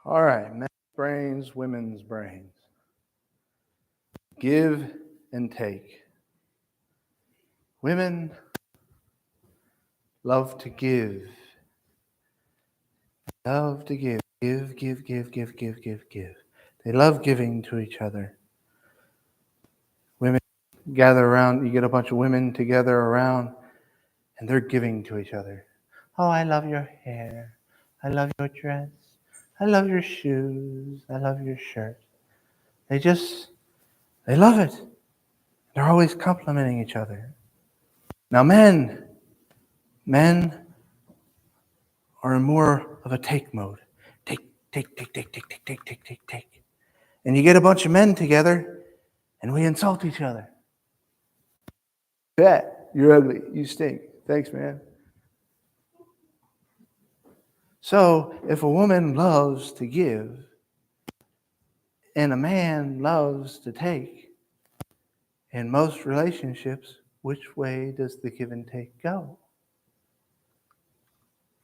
All right, men's brains, women's brains. Give and take. Women love to give. Love to give. Give, give, give, give, give, give, give. They love giving to each other. Women gather around, you get a bunch of women together around, and they're giving to each other. Oh, I love your hair. I love your dress. I love your shoes. I love your shirt. They love it. They're always complimenting each other. Now, men are in more of a take mode. Take, take, take, take, take, take, take, take, take, take. And you get a bunch of men together, and we insult each other. Fat, you're ugly, you stink. Thanks, man. So, if a woman loves to give, and a man loves to take, in most relationships, which way does the give and take go?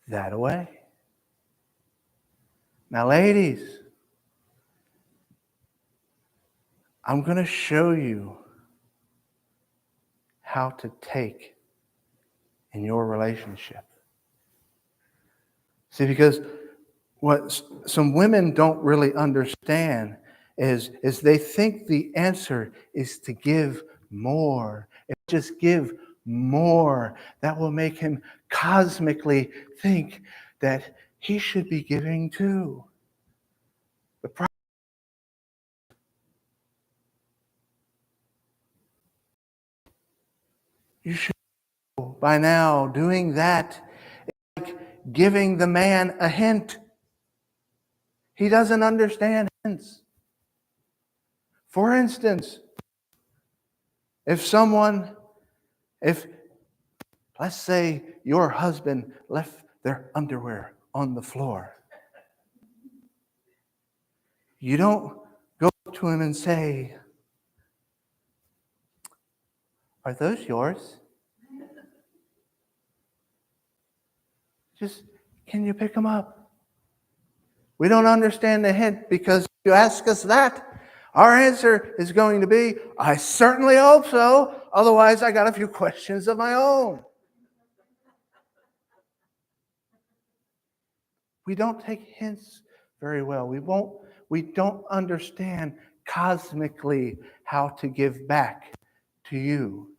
That way. Now, ladies, I'm going to show you how to take in your relationship. See, because what some women don't really understand is they think the answer is to give more. If just give more, that will make him cosmically think that he should be giving too. The problem you should know by now doing that is like giving the man a hint. He doesn't understand hints. For instance, if let's say your husband left their underwear on the floor, you don't go to him and say, "Are those yours? Just, can you pick them up?" We don't understand the hint because if you ask us that, our answer is going to be, "I certainly hope so. Otherwise, I got a few questions of my own." We don't take hints very well. We don't understand cosmically how to give back to you.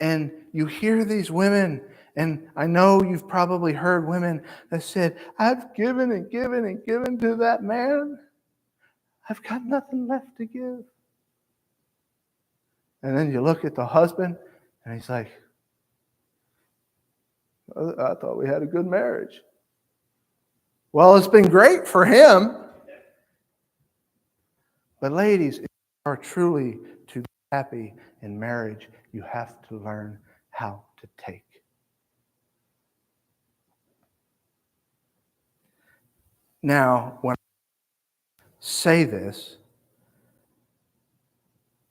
And you hear these women, and I know you've probably heard women that said, "I've given and given and given to that man. I've got nothing left to give." And then you look at the husband, and he's like, "I thought we had a good marriage." Well, it's been great for him. But ladies, if you are truly to be happy in marriage, you have to learn how to take. Now, when I say this,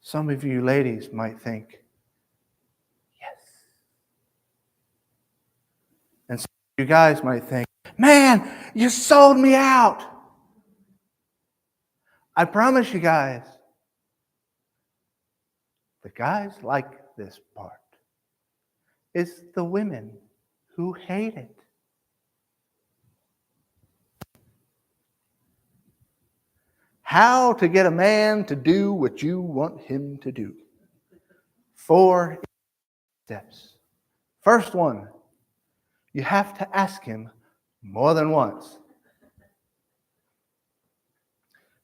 some of you ladies might think, yes. And some of you guys might think, "Man, you sold me out." I promise you guys, the guys like this part. It's the women who hate it. How to get a man to do what you want him to do. 4 steps. First one, you have to ask him more than once.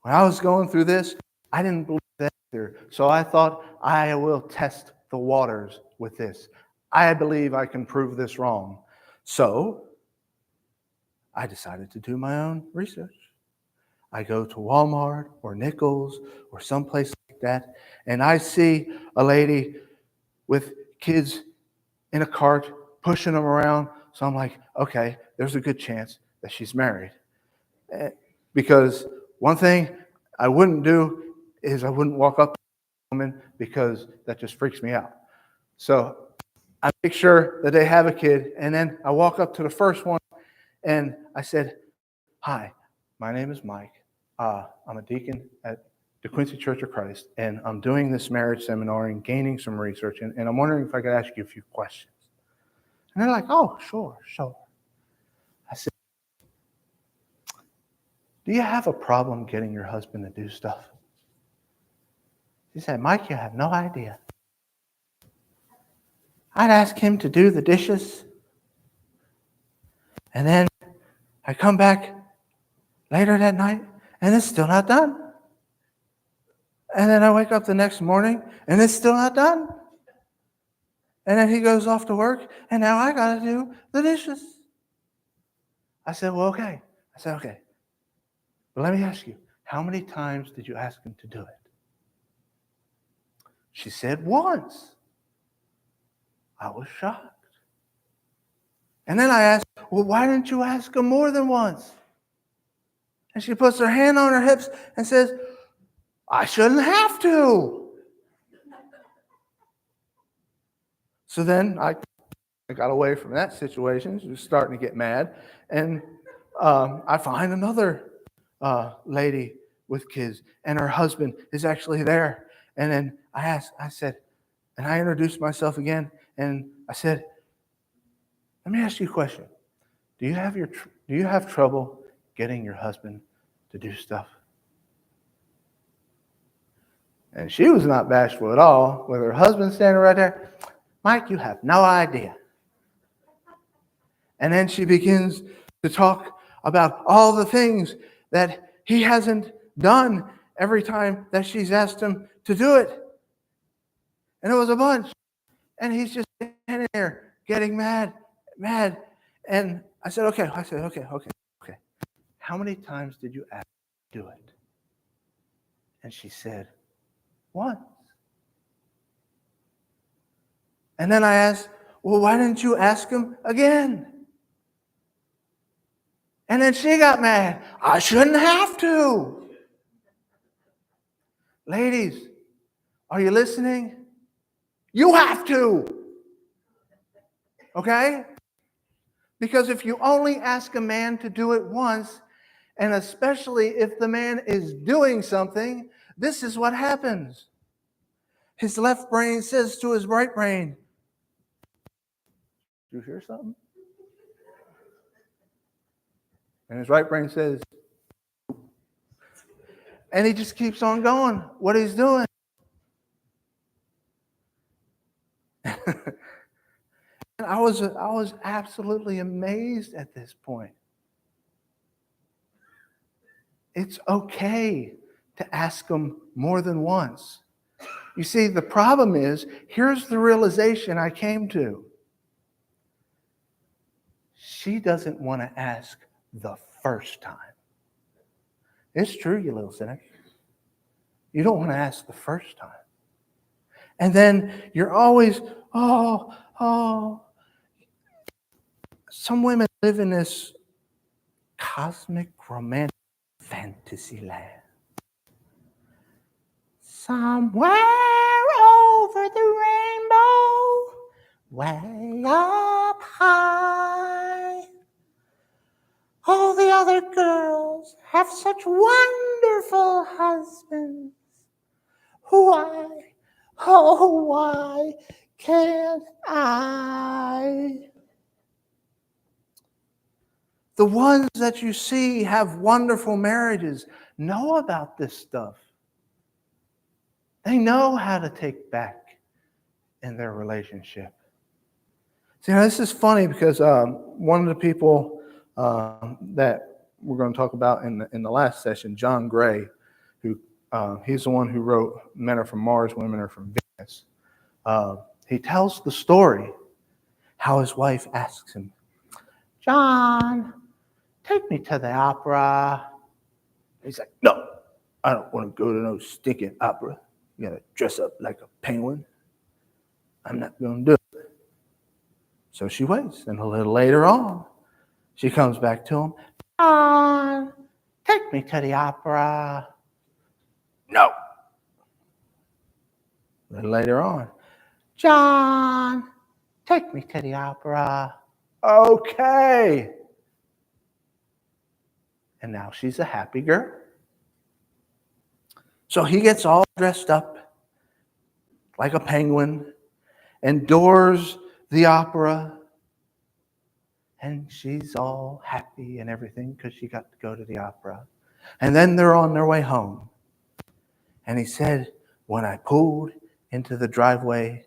When I was going through this, I didn't believe that either. So I thought, I will test the waters with this. I believe I can prove this wrong. So I decided to do my own research. I go to Walmart or Nichols or someplace like that, and I see a lady with kids in a cart pushing them around. So I'm like, okay, there's a good chance that she's married. Because one thing I wouldn't do is I wouldn't walk up to a woman because that just freaks me out. So I make sure that they have a kid, and then I walk up to the first one, And I said, "Hi, my name is Mike. I'm a deacon at the Quincy Church of Christ, and I'm doing this marriage seminar and gaining some research, and I'm wondering if I could ask you a few questions." And they're like, "Oh, sure, sure." I said, "Do you have a problem getting your husband to do stuff?" She said, "Mike, you have no idea. I'd ask him to do the dishes, and then I come back later that night, and it's still not done. And then I wake up the next morning, and it's still not done. And then he goes off to work, and now I got to do the dishes." I said, "Well, okay." I said, "Okay. But let me ask you, how many times did you ask him to do it?" She said, "Once." I was shocked. And then I asked, "Well, why didn't you ask him more than once?" And she puts her hand on her hips and says, "I shouldn't have to." So then I got away from that situation. She was starting to get mad. And I find another lady with kids, and her husband is actually there. And then I said, and I introduced myself again, and I said, "Let me ask you a question. Do you have trouble getting your husband to do stuff?" And she was not bashful at all, with her husband standing right there. "Mike, you have no idea." And then she begins to talk about all the things that he hasn't done every time that she's asked him to do it. And it was a bunch. And he's just standing there getting mad. And I said, okay. How many times did you ask him to do it? And she said, "Once." And then I asked, "Well, why didn't you ask him again?" And then she got mad. "I shouldn't have to." Ladies, are you listening? You have to. Okay? Because if you only ask a man to do it once, and especially if the man is doing something, this is what happens. His left brain says to his right brain, "Do you hear something?" And his right brain says, and he just keeps on going what he's doing. And I was absolutely amazed at this point. It's okay to ask him more than once. You see, the problem is, here's the realization I came to. She doesn't want to ask the first time. It's true, you little cynic. You don't want to ask the first time. And then you're always, oh. Some women live in this cosmic romantic fantasy land. Somewhere over the rainbow, way up high, all the other girls have such wonderful husbands. Why can't I? The ones that you see have wonderful marriages know about this stuff. They know how to take back in their relationship. See, now this is funny because one of the people that we're going to talk about in the last session, John Gray, who he's the one who wrote "Men Are From Mars, Women Are From Venus." He tells the story how his wife asks him, "John, take me to the opera." He's like, "No, I don't want to go to no stinking opera. You got to dress up like a penguin. I'm not going to do it." So she waits, and a little later on, she comes back to him. "John, take me to the opera." "No." A little later on, "John, take me to the opera." "Okay." And now she's a happy girl. So he gets all dressed up like a penguin, adores the opera, and she's all happy and everything because she got to go to the opera. And then they're on their way home. And he said, when I pulled into the driveway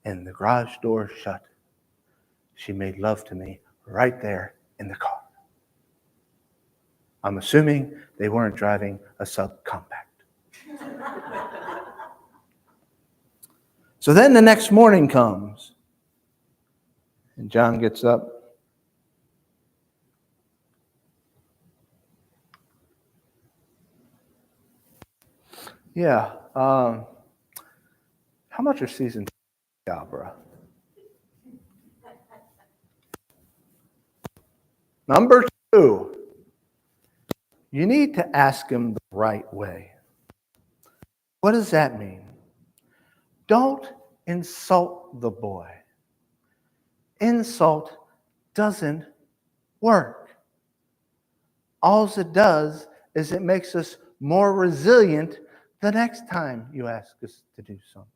and the garage door shut, she made love to me right there in the car. I'm assuming they weren't driving a subcompact. So then the next morning comes, and John gets up. Yeah. How much are season tickets opera? Number 2, you need to ask him the right way. What does that mean? Don't insult the boy. Insult doesn't work. All it does is it makes us more resilient the next time you ask us to do something.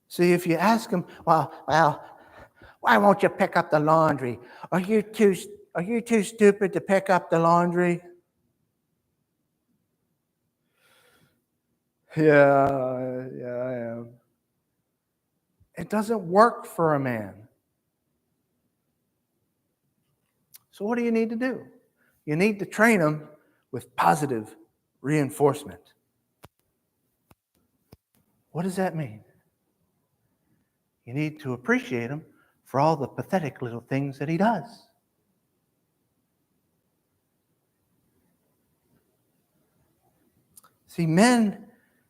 See, if you ask him, well, why won't you pick up the laundry? Are you too stupid to pick up the laundry? Yeah, I am. It doesn't work for a man. So what do you need to do? You need to train him with positive reinforcement. What does that mean? You need to appreciate him for all the pathetic little things that he does. See, men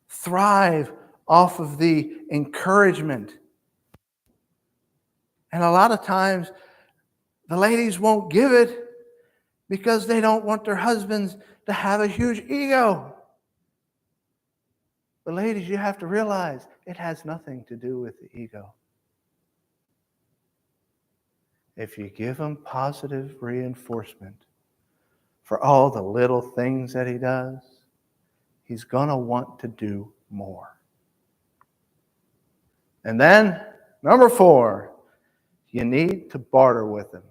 thrive off of the encouragement. And a lot of times, the ladies won't give it because they don't want their husbands to have a huge ego. But ladies, you have to realize it has nothing to do with the ego. If you give him positive reinforcement for all the little things that he does, he's going to want to do more. And then, number 4, you need to barter with him.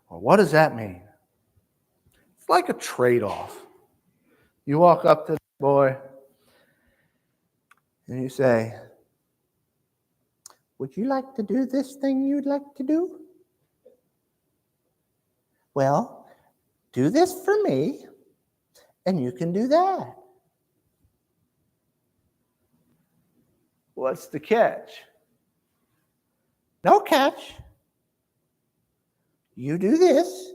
Well, what does that mean? It's like a trade-off. You walk up to the boy and you say, would you like to do this thing you'd like to do? Well, do this for me, and you can do that. What's the catch? No catch. You do this,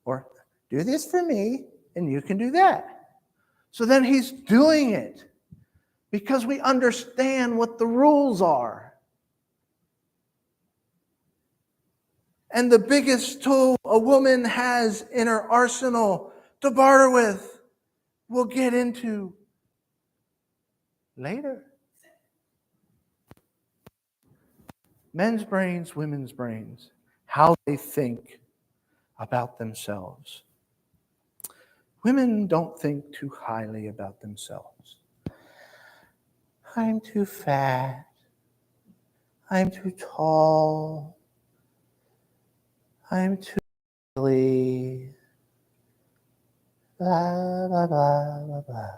or do this for me, and you can do that. So then he's doing it because we understand what the rules are. And the biggest tool a woman has in her arsenal to barter with, we'll get into later. Men's brains, women's brains, how they think about themselves. Women don't think too highly about themselves. I'm too fat. I'm too tall. I'm too ugly. Blah, blah, blah, blah, blah.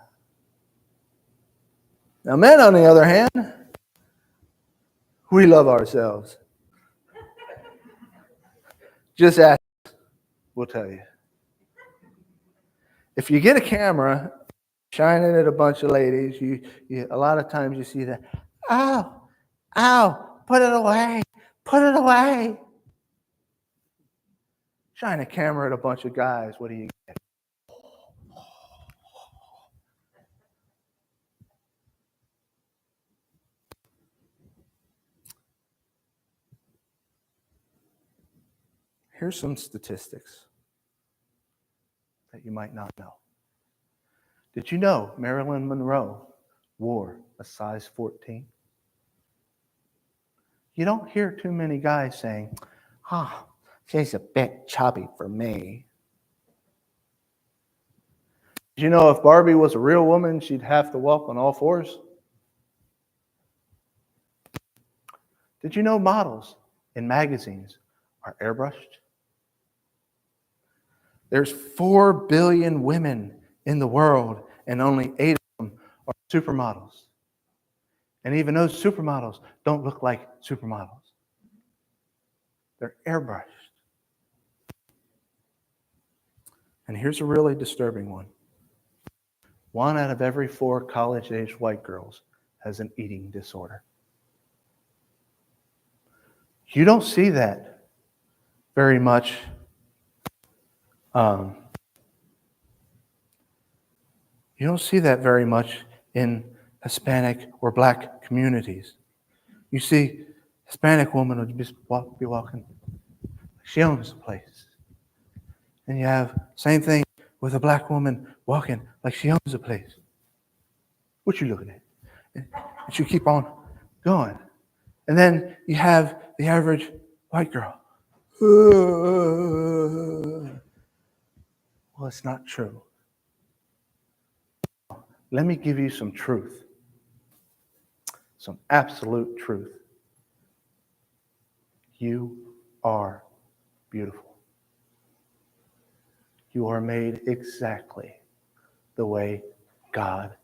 Now, men, on the other hand, we love ourselves. Just ask, we'll tell you. If you get a camera, shine it at a bunch of ladies, you a lot of times you see that, ow, put it away. Shine a camera at a bunch of guys, what do you get? Here's some statistics that you might not know. Did you know Marilyn Monroe wore a size 14? You don't hear too many guys saying, "Ah, she's a bit chubby for me." Did you know if Barbie was a real woman, she'd have to walk on all fours? Did you know models in magazines are airbrushed? There's 4 billion women in the world, and only 8 of them are supermodels. And even those supermodels don't look like supermodels. They're airbrushed. And here's a really disturbing one. 1 out of every 4 college-age white girls has an eating disorder. You don't see that very much. You don't see that very much in Hispanic or Black communities. You see, Hispanic woman would just be walking. She owns the place. And you have same thing with a Black woman walking like she owns the place. What you looking at? And you keep on going. And then you have the average white girl. Well, it's not true. Let me give you some truth. Some absolute truth. You are beautiful. You are made exactly the way God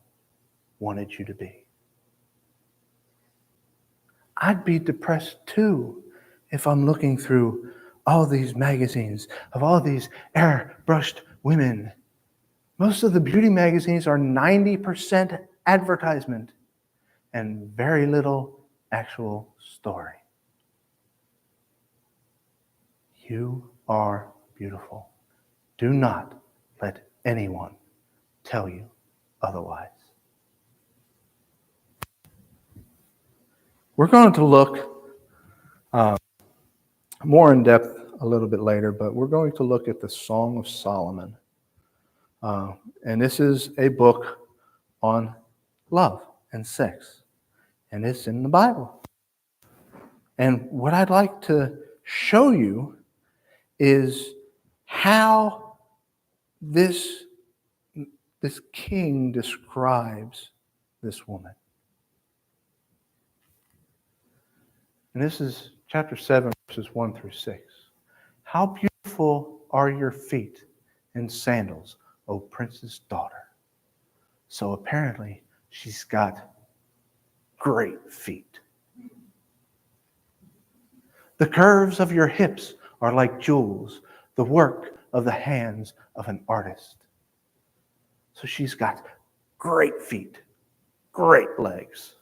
wanted you to be. I'd be depressed too if I'm looking through all these magazines of all these airbrushed women. Most of the beauty magazines are 90% advertisement and very little actual story. You are beautiful. Do not let anyone tell you otherwise. We're going to look more in depth a little bit later, but we're going to look at the Song of Solomon. And this is a book on love and sex, and it's in the Bible. And what I'd like to show you is how this king describes this woman. And this is chapter 7, verses 1 through 6. How beautiful are your feet in sandals, O prince's daughter. So apparently, she's got great feet. The curves of your hips are like jewels, the work of the hands of an artist. So she's got great feet, great legs.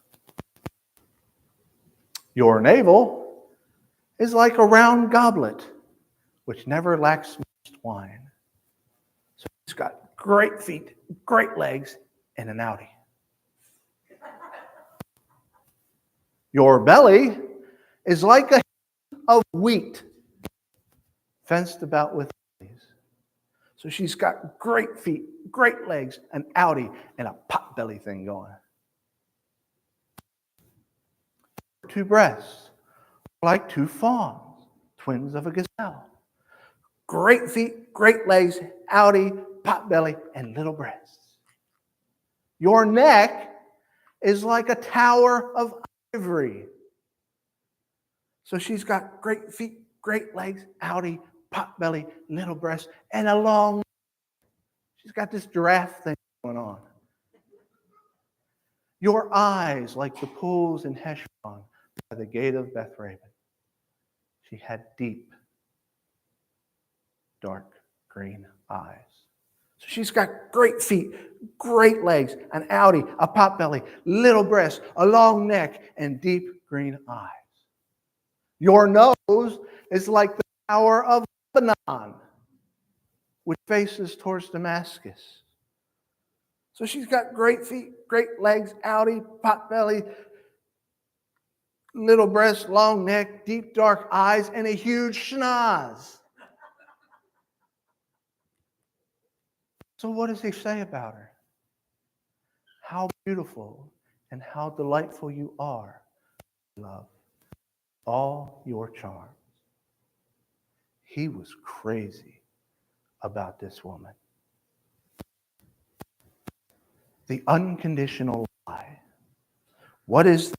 Your navel is like a round goblet, which never lacks moist wine. So she's got great feet, great legs, and an Audi. Your belly is like a heap of wheat, fenced about with lilies. So she's got great feet, great legs, an Audi, and a pot belly thing going. 2 breasts, like 2 fawns, twins of a gazelle. Great feet, great legs, Audi, pot belly, and little breasts. Your neck is like a tower of ivory. So she's got great feet, great legs, Audi, pot belly, little breasts, and a long. She's got this giraffe thing going on. Your eyes like the pools in Heshbon by the gate of Bethraven. She had deep, dark green eyes. So she's got great feet, great legs, an Audi, a pot belly, little breasts, a long neck, and deep green eyes. Your nose is like the tower of Lebanon, which faces towards Damascus. So she's got great feet, great legs, Audi, pot belly, little breasts, long neck, deep dark eyes, and a huge schnoz. So what does he say about her? How beautiful and how delightful you are, love. all your charms. He was crazy about this woman. The unconditional lie. What is the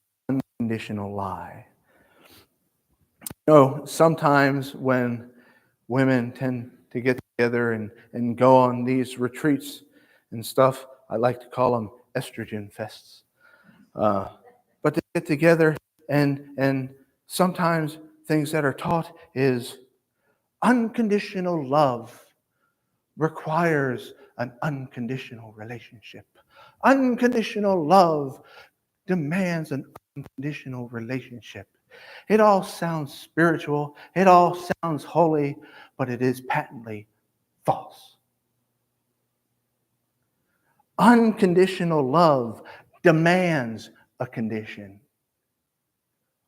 unconditional lie? Sometimes when women tend to get together and go on these retreats and stuff, I like to call them estrogen fests. But they get together and sometimes things that are taught is unconditional love requires an unconditional relationship. Unconditional love demands an unconditional relationship. It all sounds spiritual, it all sounds holy, but it is patently false. Unconditional love demands a condition.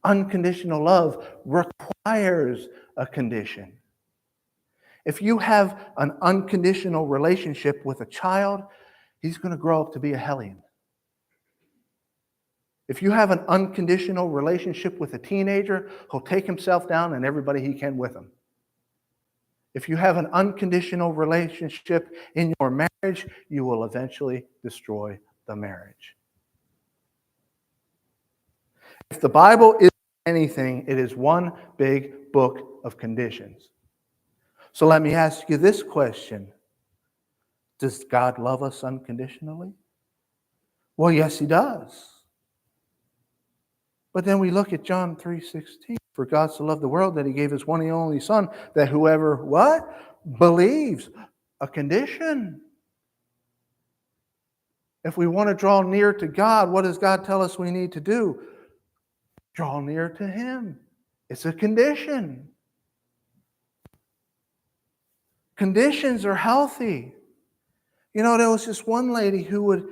Unconditional love requires a condition. If you have an unconditional relationship with a child, he's going to grow up to be a hellion. If you have an unconditional relationship with a teenager, he'll take himself down and everybody he can with him. If you have an unconditional relationship in your marriage, you will eventually destroy the marriage. If the Bible is anything, it is one big book of conditions. So let me ask you this question. Does God love us unconditionally? Well, yes, he does. But then we look at John 3:16. For God so loved the world that he gave his one and only Son, that whoever, what? Believes. A condition. If we want to draw near to God, what does God tell us we need to do? Draw near to him. It's a condition. Conditions are healthy. There was this one lady who would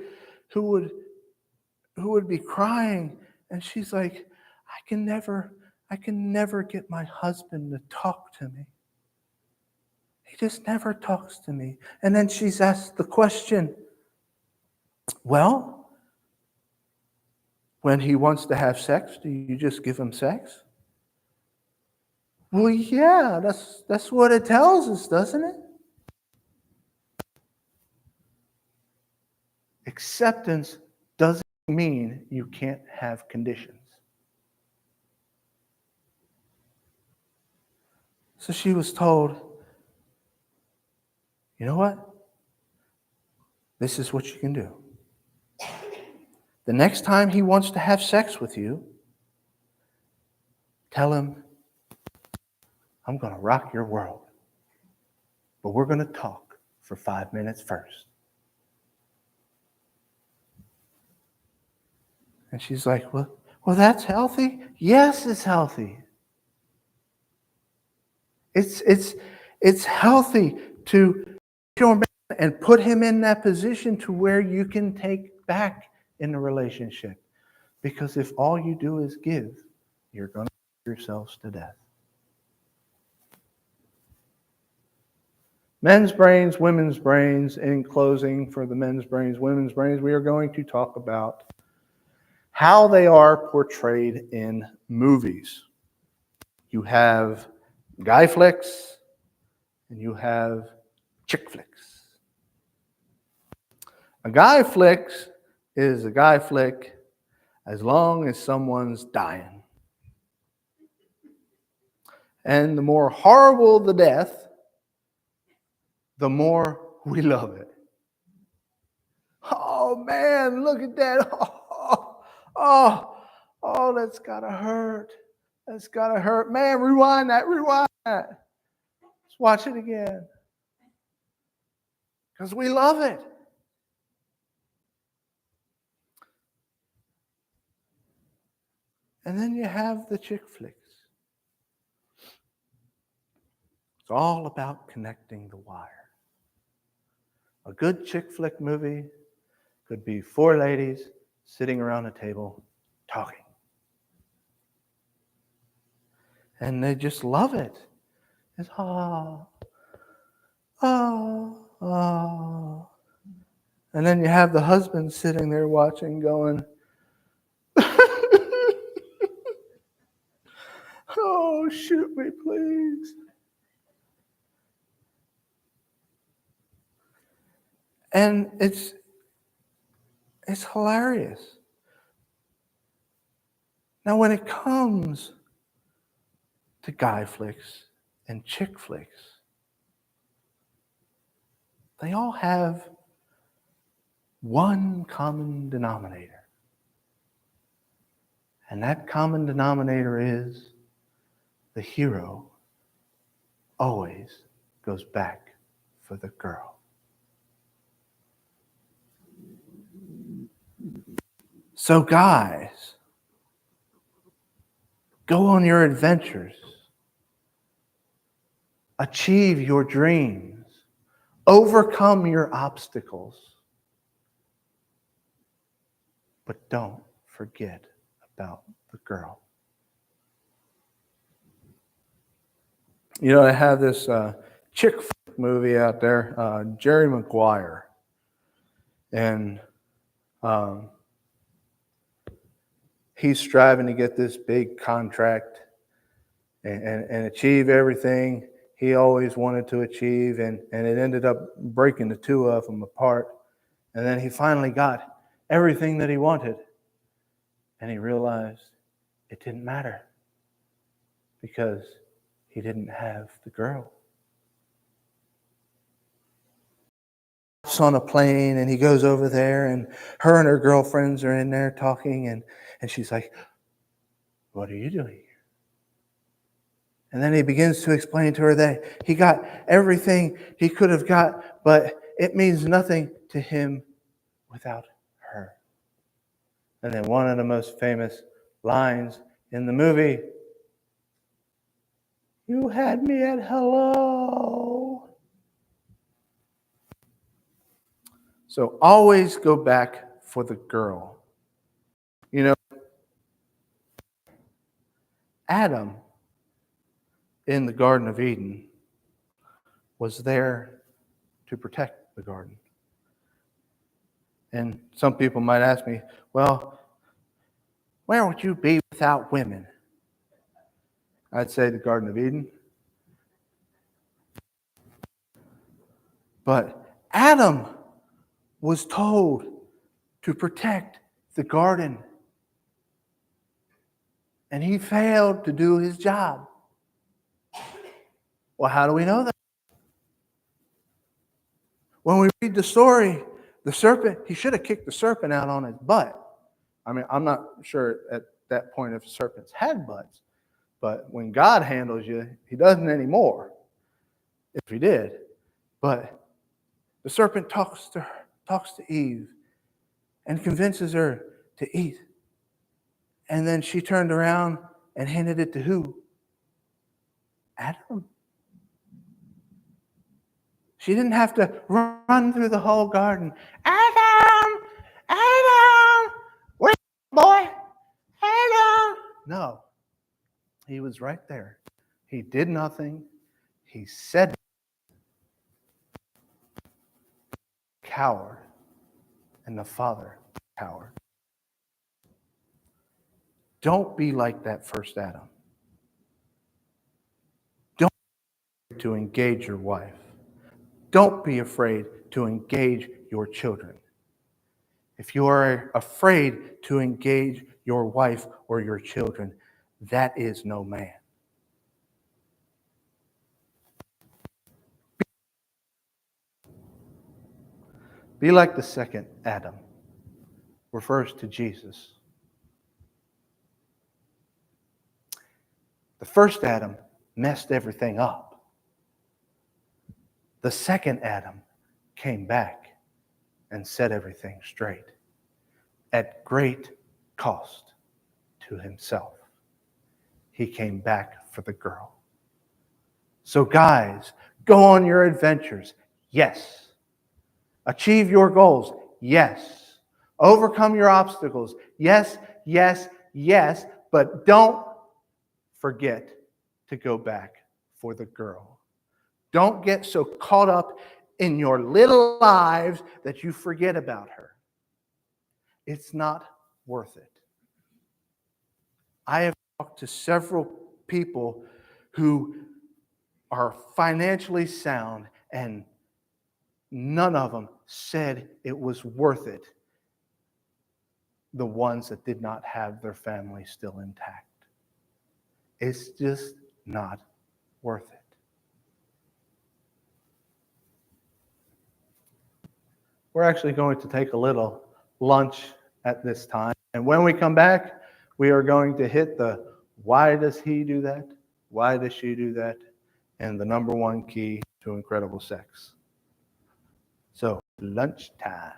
be crying, and she's like, I can never get my husband to talk to me. He just never talks to me. And then she's asked the question, well, when he wants to have sex, do you just give him sex? Well, yeah, that's what it tells us, doesn't it? Acceptance doesn't mean you can't have conditions. So she was told, you know what? This is what you can do. The next time he wants to have sex with you, tell him, I'm going to rock your world. But we're going to talk for 5 minutes first. And she's like, well, that's healthy? Yes, it's healthy. It's healthy to show him and put him in that position to where you can take back in the relationship. Because if all you do is give, you're going to put yourselves to death. Men's brains, women's brains. In closing, for the men's brains, women's brains, we are going to talk about how they are portrayed in movies. You have guy flicks and you have chick flicks. A guy flick is a guy flick as long as someone's dying. And the more horrible the death, the more we love it. Oh man, look at that. Oh, that's gotta hurt. That's gotta hurt. Man, rewind that. Let's watch it again. Because we love it. And then you have the chick flicks. It's all about connecting the wire. A good chick flick movie could be 4 ladies sitting around a table talking. And they just love it. It's And then you have the husband sitting there watching going, Oh, shoot me, please. And it's hilarious. Now, when it comes to guy flicks and chick flicks, they all have one common denominator. And that common denominator is the hero always goes back for the girl. So, guys, go on your adventures. Achieve your dreams. Overcome your obstacles. But don't forget about the girl. You know, I have this chick flick movie out there, Jerry Maguire. And he's striving to get this big contract and achieve everything he always wanted to achieve. And it ended up breaking the two of them apart. And then he finally got everything that he wanted. And he realized it didn't matter because he didn't have the girl. He's on a plane and he goes over there and her and her girlfriends are in there talking and she's like, "What are you doing here?" And then he begins to explain to her that he got everything he could have got, but it means nothing to him without her. And then one of the most famous lines in the movie, "You had me at hello." So always go back for the girl. You know, Adam in the Garden of Eden was there to protect the garden. And some people might ask me, well, where would you be without women? I'd say the Garden of Eden. But Adam was told to protect the garden. And he failed to do his job. Well, how do we know that? When we read the story, the serpent, he should have kicked the serpent out on his butt. I mean, I'm not sure at that point if serpents had butts, but when God handles you, he doesn't anymore, if he did. But the serpent talks to Eve and convinces her to eat. And then she turned around and handed it to who? Adam. She didn't have to run through the whole garden. Adam! Adam! Where you, boy? Adam! No. He was right there. He did nothing. He said, coward. And the father, coward. Don't be like that first Adam. Don't be afraid to engage your wife. Don't be afraid to engage your children. If you are afraid to engage your wife or your children, that is no man. Be like the second Adam. Refers to Jesus. The first Adam messed everything up. The second Adam came back and set everything straight at great cost to himself. He came back for the girl. So guys, go on your adventures. Yes. Achieve your goals. Yes. Overcome your obstacles. Yes, yes, yes. But don't forget to go back for the girl. Don't get so caught up in your little lives that you forget about her. It's not worth it. I have talked to several people who are financially sound, and none of them said it was worth it. The ones that did not have their family still intact. It's just not worth it. We're actually going to take a little lunch at this time. And when we come back, we are going to hit the why does he do that? Why does she do that? And the number one key to incredible sex. So, lunchtime.